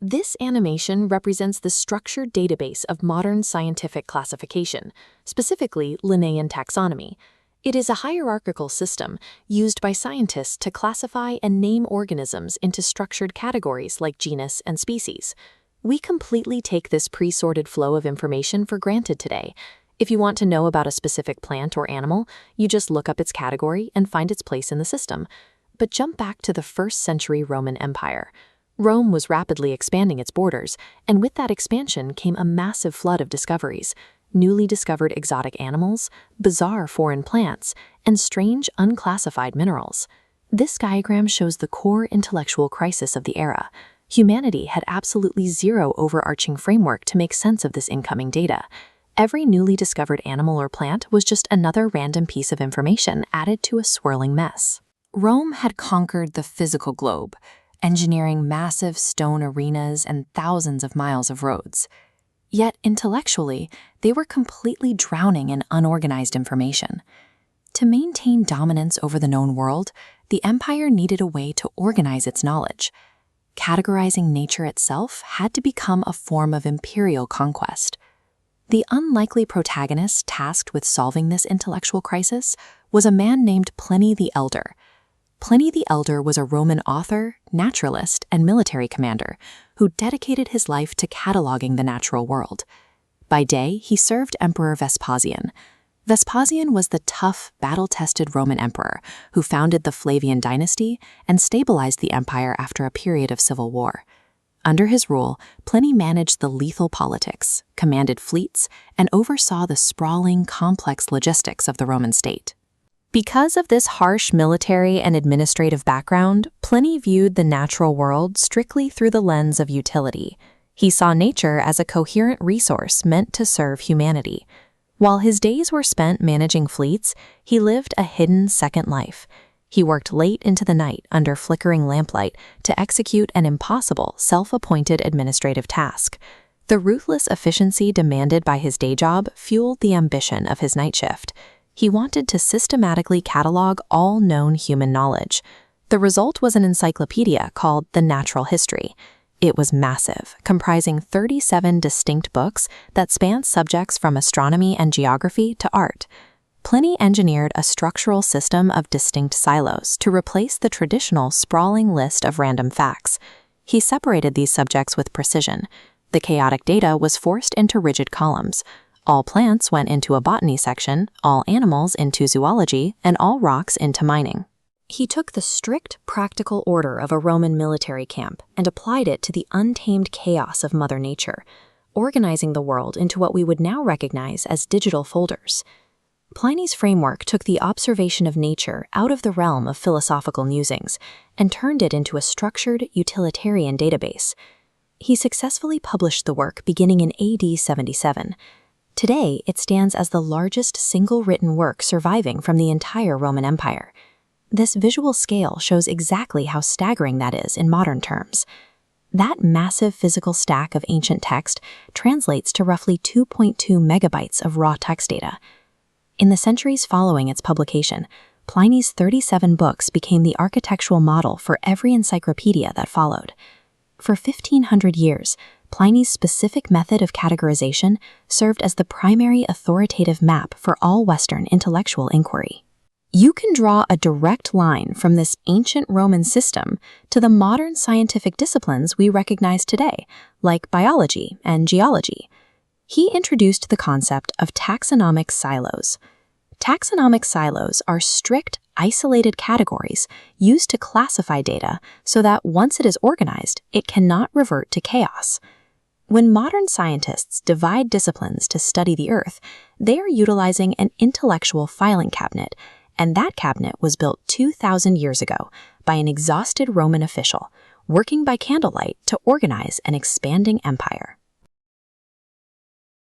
This animation represents the structured database of modern scientific classification, specifically Linnaean taxonomy. It is a hierarchical system used by scientists to classify and name organisms into structured categories like genus and species. We completely take this pre-sorted flow of information for granted today. If you want to know about a specific plant or animal, you just look up its category and find its place in the system. But jump back to the 1st century Roman Empire. Rome was rapidly expanding its borders, and with that expansion came a massive flood of discoveries. Newly discovered exotic animals, bizarre foreign plants, and strange unclassified minerals. This diagram shows the core intellectual crisis of the era. Humanity had absolutely zero overarching framework to make sense of this incoming data. Every newly discovered animal or plant was just another random piece of information added to a swirling mess. Rome had conquered the physical globe, engineering massive stone arenas and thousands of miles of roads. Yet intellectually, they were completely drowning in unorganized information. To maintain dominance over the known world, the empire needed a way to organize its knowledge. Categorizing nature itself had to become a form of imperial conquest. The unlikely protagonist tasked with solving this intellectual crisis was a man named Pliny the Elder. Pliny the Elder was a Roman author, naturalist, and military commander who dedicated his life to cataloging the natural world. By day, he served Emperor Vespasian. Vespasian was the tough, battle-tested Roman emperor who founded the Flavian dynasty and stabilized the empire after a period of civil war. Under his rule, Pliny managed the lethal politics, commanded fleets, and oversaw the sprawling, complex logistics of the Roman state. Because of this harsh military and administrative background, Pliny viewed the natural world strictly through the lens of utility. He saw nature as a coherent resource meant to serve humanity. While his days were spent managing fleets, he lived a hidden second life. He worked late into the night under flickering lamplight to execute an impossible, self-appointed administrative task. The ruthless efficiency demanded by his day job fueled the ambition of his night shift. He wanted to systematically catalog all known human knowledge. The result was an encyclopedia called the Natural History. It was massive, comprising 37 distinct books that spanned subjects from astronomy and geography to art. Pliny engineered a structural system of distinct silos to replace the traditional sprawling list of random facts. He separated these subjects with precision. The chaotic data was forced into rigid columns. All plants went into a botany section, all animals into zoology, and all rocks into mining. He took the strict, practical order of a Roman military camp and applied it to the untamed chaos of Mother Nature, organizing the world into what we would now recognize as digital folders. Pliny's framework took the observation of nature out of the realm of philosophical musings and turned it into a structured, utilitarian database. He successfully published the work beginning in AD 77. Today, it stands as the largest single written work surviving from the entire Roman Empire. This visual scale shows exactly how staggering that is in modern terms. That massive physical stack of ancient text translates to roughly 2.2 megabytes of raw text data. In the centuries following its publication, Pliny's 37 books became the architectural model for every encyclopedia that followed. For 1,500 years, Pliny's specific method of categorization served as the primary authoritative map for all Western intellectual inquiry. You can draw a direct line from this ancient Roman system to the modern scientific disciplines we recognize today, like biology and geology. He introduced the concept of taxonomic silos. Taxonomic silos are strict, isolated categories used to classify data so that once it is organized, it cannot revert to chaos. When modern scientists divide disciplines to study the Earth, they are utilizing an intellectual filing cabinet, and that cabinet was built 2,000 years ago by an exhausted Roman official, working by candlelight to organize an expanding empire.